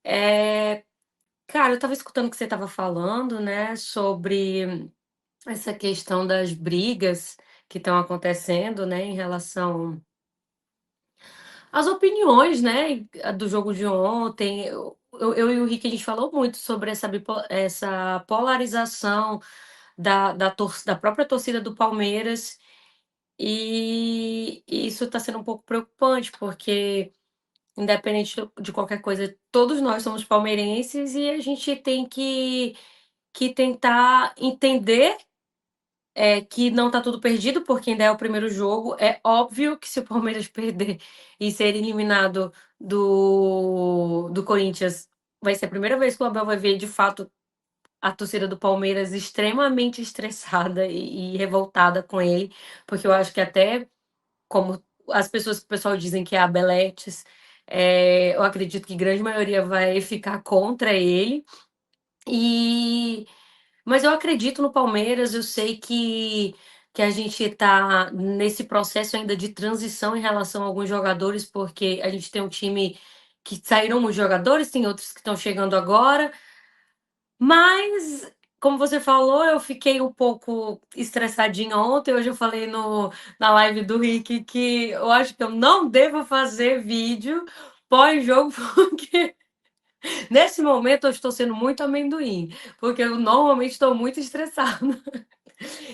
Eh, Cara, eu estava escutando o que você estava falando, né, sobre essa questão das brigas que estão acontecendo, né, em relação às opiniões, né, do jogo de ontem. Eu e o Rick, a gente falou muito sobre essa polarização da própria torcida do Palmeiras, e isso está sendo um pouco preocupante, porque independente de qualquer coisa, todos nós somos palmeirenses e a gente tem que tentar entender, que não está tudo perdido, porque ainda é o primeiro jogo. É óbvio que se o Palmeiras perder e ser eliminado do Corinthians, vai ser a primeira vez que o Abel vai ver, de fato, a torcida do Palmeiras extremamente estressada e revoltada com ele, porque eu acho que até como as pessoas que o pessoal dizem que é abeletes, eu acredito que grande maioria vai ficar contra ele. E mas eu acredito no Palmeiras, eu sei que a gente está nesse processo ainda de transição em relação a alguns jogadores, porque a gente tem um time que saíram muitos jogadores, tem outros que estão chegando agora, mas, como você falou, eu fiquei um pouco estressadinha ontem. Hoje eu falei na live do Rick que eu acho que eu não devo fazer vídeo pós-jogo, porque nesse momento eu estou sendo muito amendoim, porque eu normalmente estou muito estressada.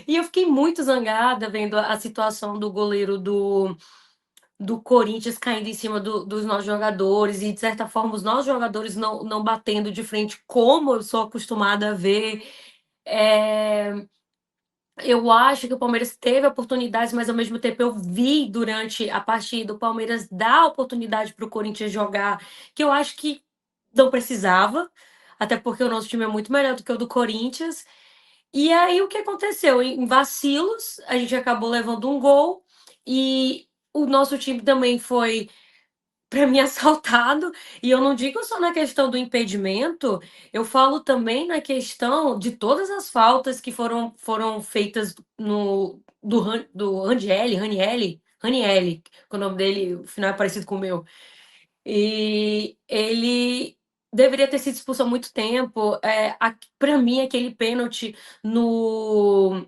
E eu fiquei muito zangada vendo a situação do goleiro do Corinthians caindo em cima dos nossos jogadores e, de certa forma, os nossos jogadores não batendo de frente como eu sou acostumada a ver. Eh, eu acho que o Palmeiras teve oportunidades, mas ao mesmo tempo eu vi durante a partida o Palmeiras dar oportunidade para o Corinthians jogar, que eu acho que não precisava, até porque o nosso time é muito melhor do que o do Corinthians. E aí o que aconteceu? Em vacilos, a gente acabou levando um gol e o nosso time também foi, para mim, assaltado. E eu não digo só na questão do impedimento, eu falo também na questão de todas as faltas que foram feitas do Ranielli, que o nome dele, o final é parecido com o meu. E ele deveria ter sido expulso há muito tempo. Para mim, aquele pênalti no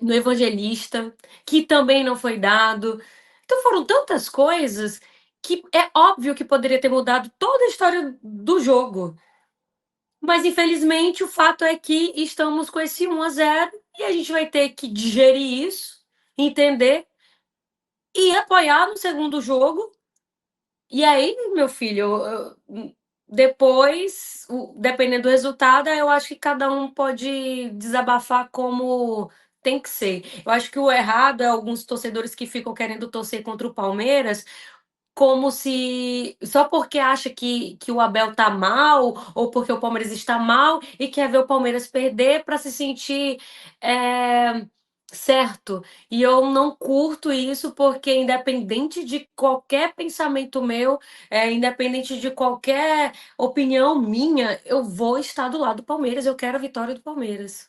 no Evangelista, que também não foi dado. Então foram tantas coisas que é óbvio que poderia ter mudado toda a história do jogo. Mas infelizmente o fato é que estamos com esse 1-0 e a gente vai ter que digerir isso, entender e apoiar no segundo jogo. E aí, meu filho, depois, dependendo do resultado, eu acho que cada um pode desabafar como tem que ser. Eu acho que o errado é alguns torcedores que ficam querendo torcer contra o Palmeiras, como se só porque acha que o Abel tá mal, ou porque o Palmeiras está mal e quer ver o Palmeiras perder para se sentir, eh, certo. E eu não curto isso, porque independente de qualquer pensamento meu, independente de qualquer opinião minha, eu vou estar do lado do Palmeiras, eu quero a vitória do Palmeiras.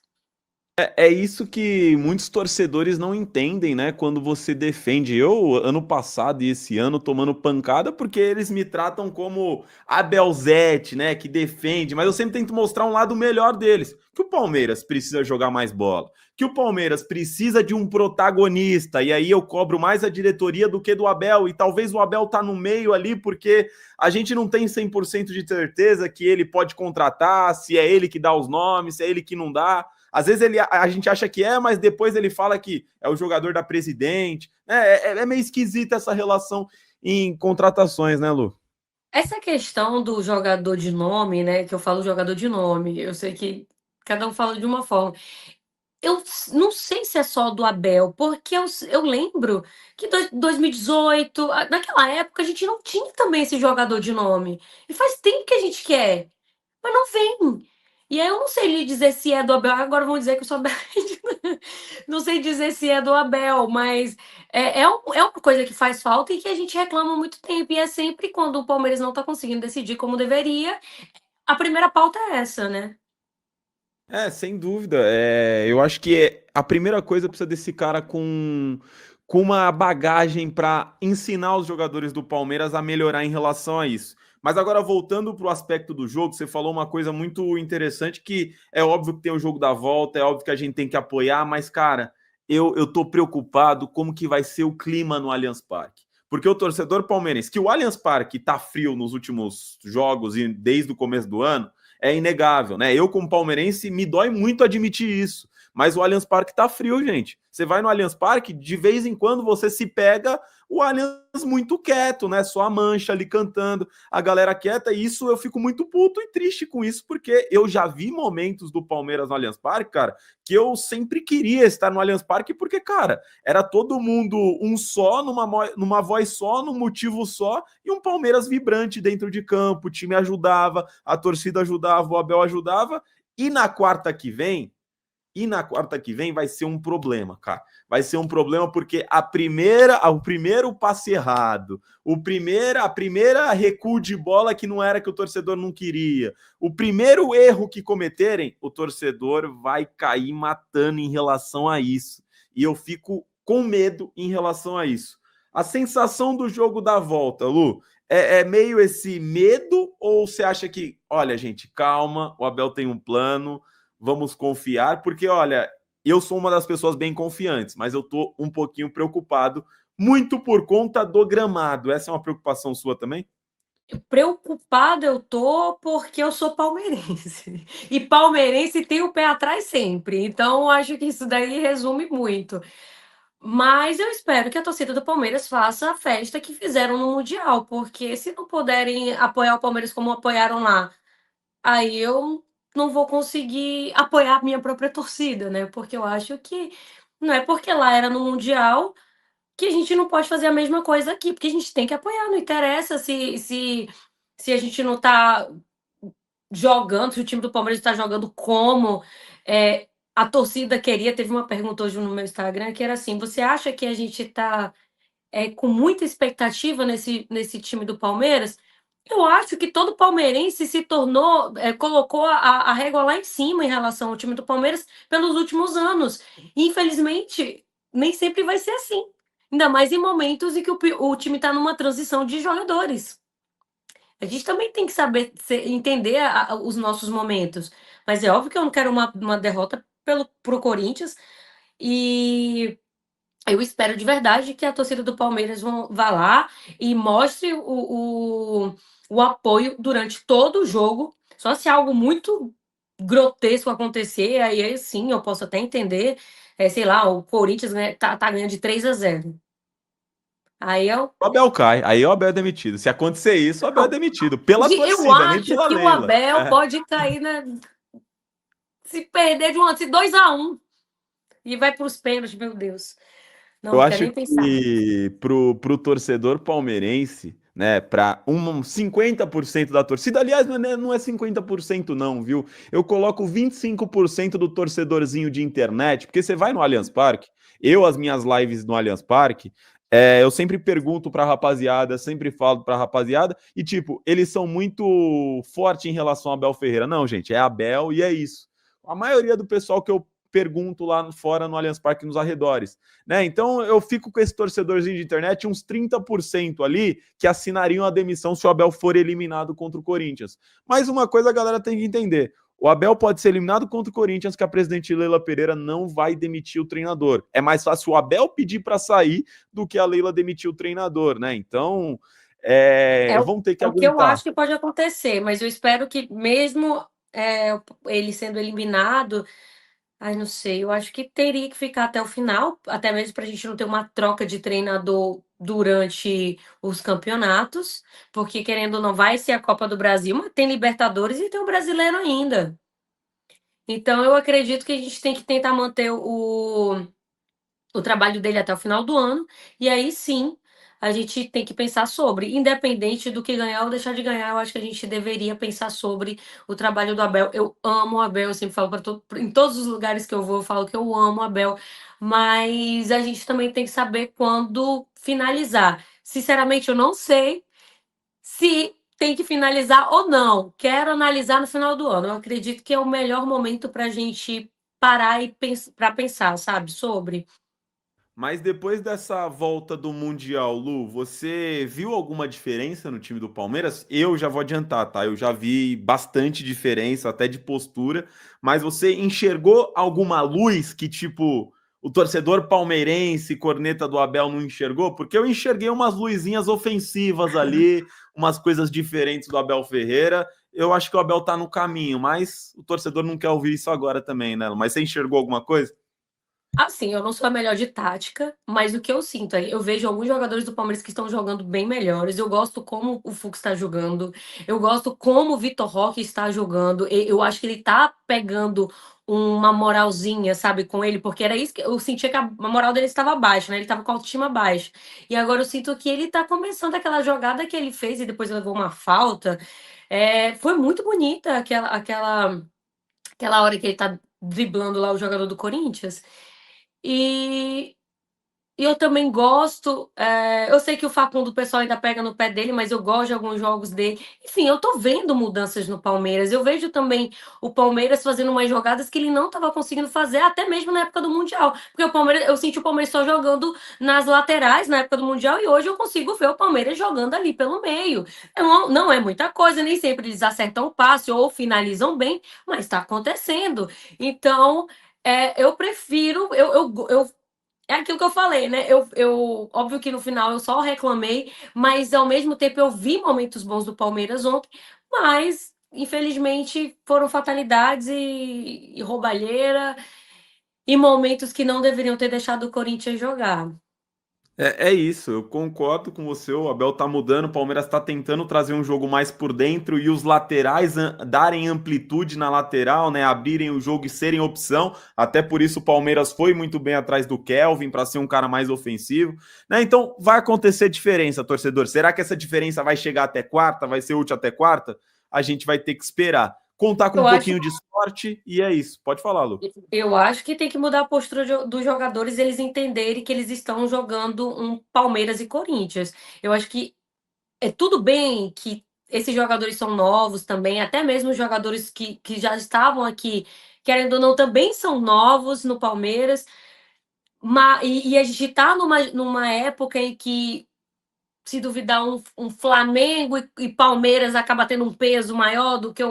É isso que muitos torcedores não entendem, né? Quando você defende. Eu, ano passado e esse ano, tomando pancada porque eles me tratam como Abelzete, né? Que defende. Mas eu sempre tento mostrar um lado melhor deles. Que o Palmeiras precisa jogar mais bola. Que o Palmeiras precisa de um protagonista. E aí eu cobro mais a diretoria do que do Abel. E talvez o Abel tá no meio ali porque a gente não tem 100% de certeza que ele pode contratar, se é ele que dá os nomes, se é ele que não dá. Às vezes a gente acha que é, mas depois ele fala que é o jogador da presidente. É meio esquisita essa relação em contratações, né, Lu? Essa questão do jogador de nome, né, que eu falo jogador de nome, eu sei que cada um fala de uma forma. Não sei se é só do Abel, porque eu lembro que 2018, naquela época, a gente não tinha também esse jogador de nome. E faz tempo que a gente quer, mas não vem. E aí eu não sei lhe dizer se é do Abel, agora vão dizer que eu sou Abel. Não sei dizer se é do Abel, mas é uma coisa que faz falta e que a gente reclama há muito tempo. E é sempre quando o Palmeiras não tá conseguindo decidir como deveria, a primeira pauta é essa, né? Sem dúvida. Eu acho que a primeira coisa precisa desse cara com uma bagagem para ensinar os jogadores do Palmeiras a melhorar em relação a isso. Mas agora, voltando para o aspecto do jogo, você falou uma coisa muito interessante, que é óbvio que tem o jogo da volta, é óbvio que a gente tem que apoiar, mas, cara, eu tô preocupado como que vai ser o clima no Allianz Parque. Porque o torcedor palmeirense, que o Allianz Parque tá frio nos últimos jogos e desde o começo do ano, é inegável, né? Eu, como palmeirense, me dói muito admitir isso. Mas o Allianz Parque tá frio, gente. Você vai no Allianz Parque, de vez em quando você se pega o Allianz muito quieto, né? Só a mancha ali cantando, a galera quieta, e isso eu fico muito puto e triste com isso, porque eu já vi momentos do Palmeiras no Allianz Parque, cara, que eu sempre queria estar no Allianz Parque, porque, cara, era todo mundo um só, numa voz só, num motivo só, e um Palmeiras vibrante dentro de campo, o time ajudava, a torcida ajudava, o Abel ajudava, e na quarta que vem, vai ser um problema, cara. Vai ser um problema porque o primeiro passe errado, a primeira recuo de bola que não era que o torcedor não queria, o primeiro erro que cometerem, o torcedor vai cair matando em relação a isso. E eu fico com medo em relação a isso. A sensação do jogo da volta, Lu, é meio esse medo, ou você acha que, olha, gente, calma, o Abel tem um plano, vamos confiar, porque olha, eu sou uma das pessoas bem confiantes, mas eu tô um pouquinho preocupado, muito por conta do gramado. Essa é uma preocupação sua também? Preocupada eu tô porque eu sou palmeirense. E palmeirense tem o pé atrás sempre. Então, acho que isso daí resume muito. Mas eu espero que a torcida do Palmeiras faça a festa que fizeram no Mundial, porque se não puderem apoiar o Palmeiras como apoiaram lá, aí eu não vou conseguir apoiar a minha própria torcida, né? Porque eu acho que não é porque lá era no Mundial que a gente não pode fazer a mesma coisa aqui, porque a gente tem que apoiar, não interessa se a gente não tá jogando, se o time do Palmeiras está jogando como a torcida queria. Teve uma pergunta hoje no meu Instagram que era assim: você acha que a gente está com muita expectativa nesse time do Palmeiras? Eu acho que todo palmeirense se tornou, colocou a régua lá em cima em relação ao time do Palmeiras pelos últimos anos. E, infelizmente, nem sempre vai ser assim. Ainda mais em momentos em que o time está numa transição de jogadores. A gente também tem que saber entender os nossos momentos. Mas é óbvio que eu não quero uma derrota pro Corinthians. E eu espero de verdade que a torcida do Palmeiras vá lá e mostre o apoio durante todo o jogo. Só se algo muito grotesco acontecer, aí sim eu posso até entender. Sei lá, o Corinthians tá ganhando de 3-0. Aí eu. O Abel cai, aí o Abel é demitido. Se acontecer isso, o Abel é Não, demitido. Pela eu torcida, nem acho pela que o Leila. Abel pode cair, né, se perder se 2-1 e vai para os pênaltis, meu Deus. Eu Não quero acho nem pensar. que pro torcedor palmeirense, né, para 50% da torcida, aliás, não é 50% não, viu? Eu coloco 25% do torcedorzinho de internet, porque você vai no Allianz Parque, as minhas lives no Allianz Parque, eu sempre pergunto pra rapaziada, sempre falo pra rapaziada, e tipo, eles são muito fortes em relação a Abel Ferreira. Não, gente, é Abel e é isso. A maioria do pessoal que eu pergunto lá fora no Allianz Parque, nos arredores, né? Então eu fico com esse torcedorzinho de internet, uns 30% ali que assinariam a demissão se o Abel for eliminado contra o Corinthians. Mas uma coisa a galera tem que entender: o Abel pode ser eliminado contra o Corinthians, que a presidente Leila Pereira não vai demitir o treinador. É mais fácil o Abel pedir para sair do que a Leila demitir o treinador, né? Então, É o, vão ter que é o que eu acho aguentar. que pode acontecer, mas eu espero que mesmo ele sendo eliminado, ai, não sei, eu acho que teria que ficar até o final, até mesmo para a gente não ter uma troca de treinador durante os campeonatos, porque querendo ou não, vai ser a Copa do Brasil, mas tem Libertadores e tem o Brasileiro ainda. Então eu acredito que a gente tem que tentar manter o trabalho dele até o final do ano, e aí sim a gente tem que pensar sobre, independente do que ganhar ou deixar de ganhar, eu acho que a gente deveria pensar sobre o trabalho do Abel. Eu amo o Abel, eu sempre falo em todos os lugares que eu vou, eu falo que eu amo o Abel, mas a gente também tem que saber quando finalizar. Sinceramente, eu não sei se tem que finalizar ou não. Quero analisar no final do ano. Eu acredito que é o melhor momento para a gente parar e para pensar, sabe, sobre. Mas depois dessa volta do Mundial, Lu, você viu alguma diferença no time do Palmeiras? Eu já vou adiantar, tá? Eu já vi bastante diferença, até de postura, mas você enxergou alguma luz que, tipo, o torcedor palmeirense, corneta do Abel, não enxergou? Porque eu enxerguei umas luzinhas ofensivas ali, umas coisas diferentes do Abel Ferreira. Eu acho que o Abel tá no caminho, mas o torcedor não quer ouvir isso agora também, né? Mas você enxergou alguma coisa? Assim, eu não sou a melhor de tática, mas o que eu sinto é, eu vejo alguns jogadores do Palmeiras que estão jogando bem melhores. Eu gosto como o Fux está jogando, eu gosto como o Vitor Roque está jogando. Eu acho que ele tá pegando uma moralzinha, sabe, com ele, porque era isso que eu sentia que a moral dele estava baixa, né? Ele estava com a autoestima baixa. E agora eu sinto que ele tá começando aquela jogada que ele fez e depois levou uma falta. Foi muito bonita aquela hora que ele tá driblando lá o jogador do Corinthians. E e eu também gosto, eu sei que o Facundo, o pessoal ainda pega no pé dele, mas eu gosto de alguns jogos dele. Enfim, eu tô vendo mudanças no Palmeiras. Eu vejo também o Palmeiras fazendo umas jogadas que ele não estava conseguindo fazer, até mesmo na época do Mundial. Porque o Palmeiras, eu senti o Palmeiras só jogando nas laterais na época do Mundial e hoje eu consigo ver o Palmeiras jogando ali pelo meio. Não é muita coisa, nem sempre eles acertam o passe ou finalizam bem, mas está acontecendo. Então, eu prefiro, é aquilo que eu falei, né? Óbvio que no final eu só reclamei, mas ao mesmo tempo eu vi momentos bons do Palmeiras ontem, mas infelizmente foram fatalidades e roubalheira e momentos que não deveriam ter deixado o Corinthians jogar. É isso, eu concordo com você. O Abel tá mudando, o Palmeiras tá tentando trazer um jogo mais por dentro e os laterais darem amplitude na lateral, né? Abrirem o jogo e serem opção. Até por isso o Palmeiras foi muito bem atrás do Kelvin para ser um cara mais ofensivo, né? Então vai acontecer diferença, torcedor. Será que essa diferença vai chegar até quarta? Vai ser útil até quarta? A gente vai ter que esperar. Contar com um Eu acho pouquinho de sorte e é isso. Pode falar, Lu. Eu acho que tem que mudar a postura dos jogadores, eles entenderem que eles estão jogando um Palmeiras e Corinthians. Eu acho que é tudo bem que esses jogadores são novos também, até mesmo os jogadores que já estavam aqui, querendo ou não, também são novos no Palmeiras. E a gente está numa época em que, se duvidar, um Flamengo e Palmeiras acaba tendo um peso maior do que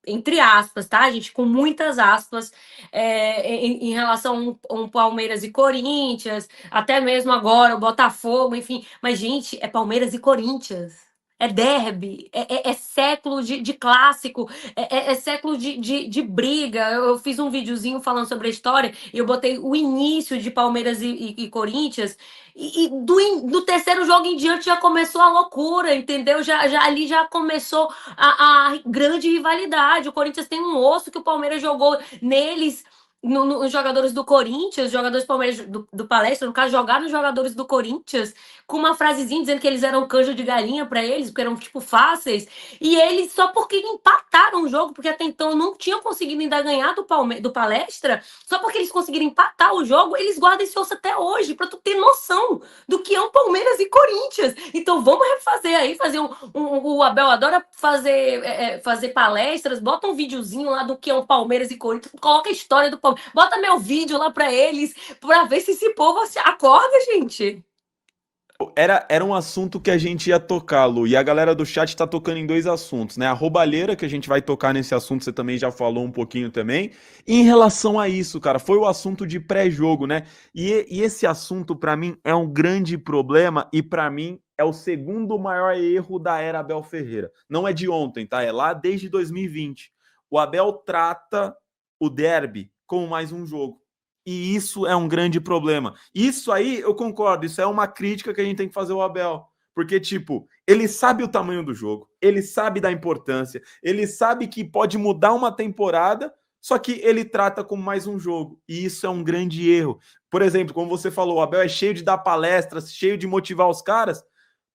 entre aspas, tá, gente? Com muitas aspas, em relação a um Palmeiras e Corinthians, até mesmo agora o Botafogo, enfim. Mas, gente, é Palmeiras e Corinthians. É derby, é século de clássico, é século de briga. Eu fiz um videozinho falando sobre a história e eu botei o início de Palmeiras e Corinthians. E do terceiro jogo em diante já começou a loucura, entendeu? Ali já começou a grande rivalidade. O Corinthians tem um osso que o Palmeiras jogou neles, nos jogadores do Corinthians, jogadores do Palmeiras do Palestra, no caso, jogaram os jogadores do Corinthians com uma frasezinha dizendo que eles eram canja de galinha para eles, porque eram, tipo, fáceis. E eles, só porque empataram o jogo, porque até então não tinham conseguido ainda ganhar do Palestra, só porque eles conseguiram empatar o jogo, eles guardam esse osso até hoje, para tu ter noção do que é um Palmeiras e Corinthians. Então vamos refazer aí, fazer o Abel adora fazer palestras, bota um videozinho lá do que é um Palmeiras e Corinthians, coloca a história do Palmeiras, bota meu vídeo lá para eles, para ver se esse povo se acorda, gente. Era um assunto que a gente ia tocar, Lu, e a galera do chat tá tocando em dois assuntos, né? A roubalheira, que a gente vai tocar nesse assunto, você também já falou um pouquinho também. E em relação a isso, cara, foi o assunto de pré-jogo, né? E esse assunto, pra mim, é um grande problema e pra mim é o segundo maior erro da era Abel Ferreira. Não é de ontem, tá? É lá desde 2020. O Abel trata o derby como mais um jogo. E isso é um grande problema. Isso aí, eu concordo, isso é uma crítica que a gente tem que fazer ao Abel. Porque, tipo, ele sabe o tamanho do jogo, ele sabe da importância, ele sabe que pode mudar uma temporada, só que ele trata como mais um jogo. E isso é um grande erro. Por exemplo, como você falou, o Abel é cheio de dar palestras, cheio de motivar os caras,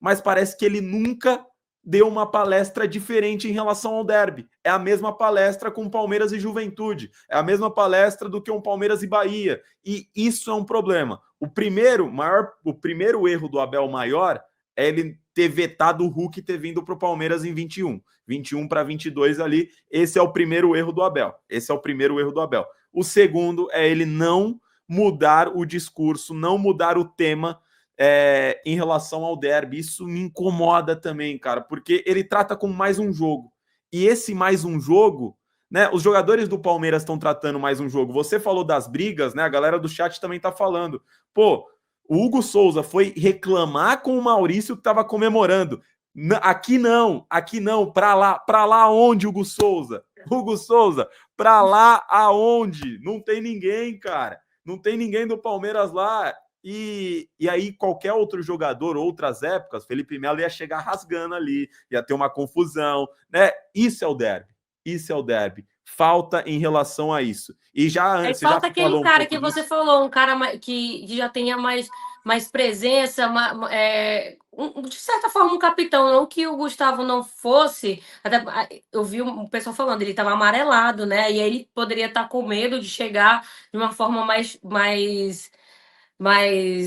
mas parece que ele nunca deu uma palestra diferente em relação ao derby. É a mesma palestra com Palmeiras e Juventude. É a mesma palestra do que um Palmeiras e Bahia. E isso é um problema. O primeiro erro do Abel maior é ele ter vetado o Hulk e ter vindo para o Palmeiras em 21. 21 para 22 ali. Esse é o primeiro erro do Abel. Esse é o primeiro erro do Abel. O segundo é ele não mudar o discurso, não mudar o tema em relação ao derby. Isso me incomoda também, cara, porque ele trata como mais um jogo. E esse mais um jogo, né? Os jogadores do Palmeiras estão tratando mais um jogo. Você falou das brigas, né? A galera do chat também tá falando. Pô, o Hugo Souza foi reclamar com o Maurício que estava comemorando. Aqui não, pra lá onde, Hugo Souza? Hugo Souza, pra lá aonde? Não tem ninguém, cara. Não tem ninguém do Palmeiras lá. E aí qualquer outro jogador, outras épocas, Felipe Melo ia chegar rasgando ali, ia ter uma confusão, né? Isso é o derby. Isso é o derby. Falta em relação a isso. E já Aí você já falta aquele falou um cara pouco que disso. você falou, um cara que já tenha mais presença, de certa forma um capitão, não que o Gustavo não fosse, até, eu vi o pessoal falando, ele estava amarelado, né, e aí ele poderia estar com medo de chegar de uma forma mais,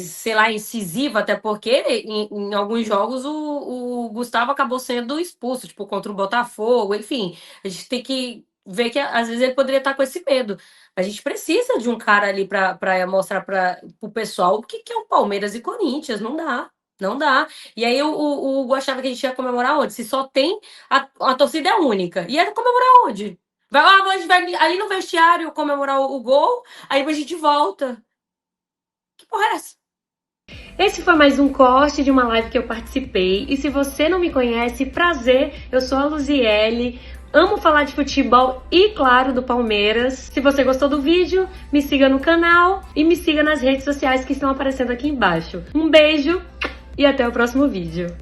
sei lá, incisiva, até porque em alguns jogos o Gustavo acabou sendo expulso, tipo, contra o Botafogo, enfim. A gente tem que ver que às vezes ele poderia estar com esse medo. A gente precisa de um cara ali para mostrar para o pessoal o que é o Palmeiras e Corinthians. Não dá. Não dá. E aí o Hugo achava que a gente ia comemorar onde? Se só tem a torcida é única. E é comemorar onde? A gente vai ali no vestiário comemorar o gol, aí depois a gente volta. Que porra é essa? Esse foi mais um corte de uma live que eu participei. E se você não me conhece, prazer, eu sou a Luziele. Amo falar de futebol e, claro, do Palmeiras. Se você gostou do vídeo, me siga no canal e me siga nas redes sociais que estão aparecendo aqui embaixo. Um beijo e até o próximo vídeo.